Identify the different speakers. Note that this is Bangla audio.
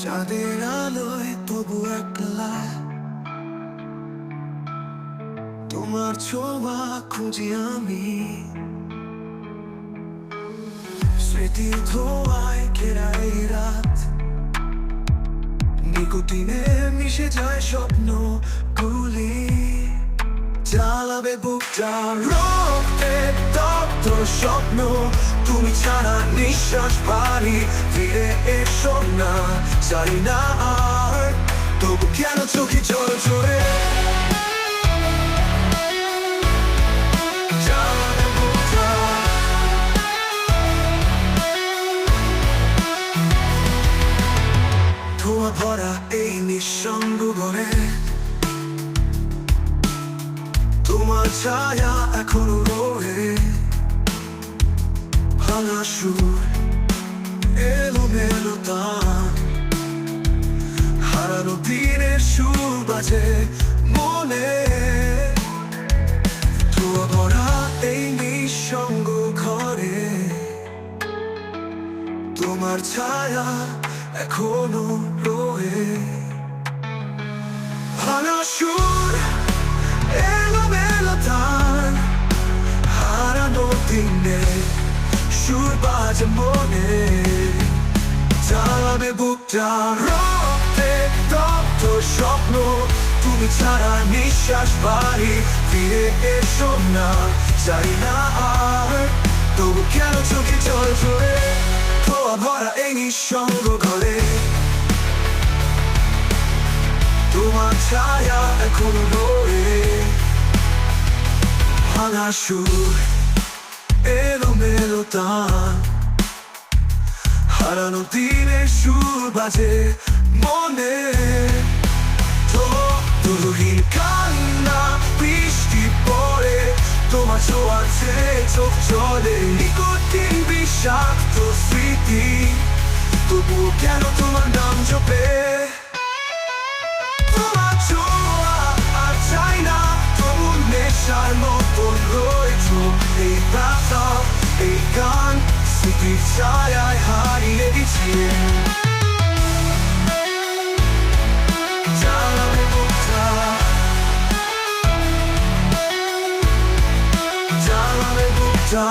Speaker 1: চাঁদের আলোয় তবু একলা তোমার ছোঁয়া খুঁজি আমি, স্মৃতির ধোঁয়ায় ঘেরা এই রাত, নিকোটিনে মিশে যায় স্বপ্ন গুলি, জ্বালাবে বুকটা রক্তে তপ্ত স্বপ্ন, তুমি ছাড়া নিঃশ্বাস পারি, ফিরে এসো না, জানি না আর তবু কেন চোখে জল জোরে জ্বালাবে বুকটা। ধোঁয়া ভরা এই নিঃসঙ্গ ঘরে তোমার ছায়া এখনো রয়ে, ভাঙা সুর এলোমেলো তান, হারানো দিনের সুর বাজে মনে, ধোঁয়া ভরা এই নিঃসঙ্গ ঘরে তোমার ছায়া এখনো রয়ে, ভাঙা সুর এলোমেলো তান, হারানো দিনে সুর বাজে মনে, জ্বালাবে বুকটা রক্তে তপ্ত স্বপ্ন, তুমি ছাড়া নিঃশ্বাস পারি, ফিরে এসো না, জানি না আর তবু কেন চোখে জল জোরে, ধোঁয়া ভরা এই নিঃসঙ্গ ঘরে তোমার ছায়া এখনো রয়ে, ভাঙা সুর এলোমেলো তান, হারানো দিনের সুর বাজে মনে, তরুহীন কান্না বৃষ্টি পড়ে, তোমার ছোঁয়াতে চোখ জলে, নিকোটিন বিষাক্ত স্মৃতি, তবুও কেন তোমার নাম জপে, তোমার ছোঁয়া আর চাই না, তবু নেশার মতন রয়েছো এই ব্যথা, এই গান স্মৃতির ছায়ায় হারিয়ে গেছে, জ্বালাবে বুকটা, জ্বালাবে বুকটা।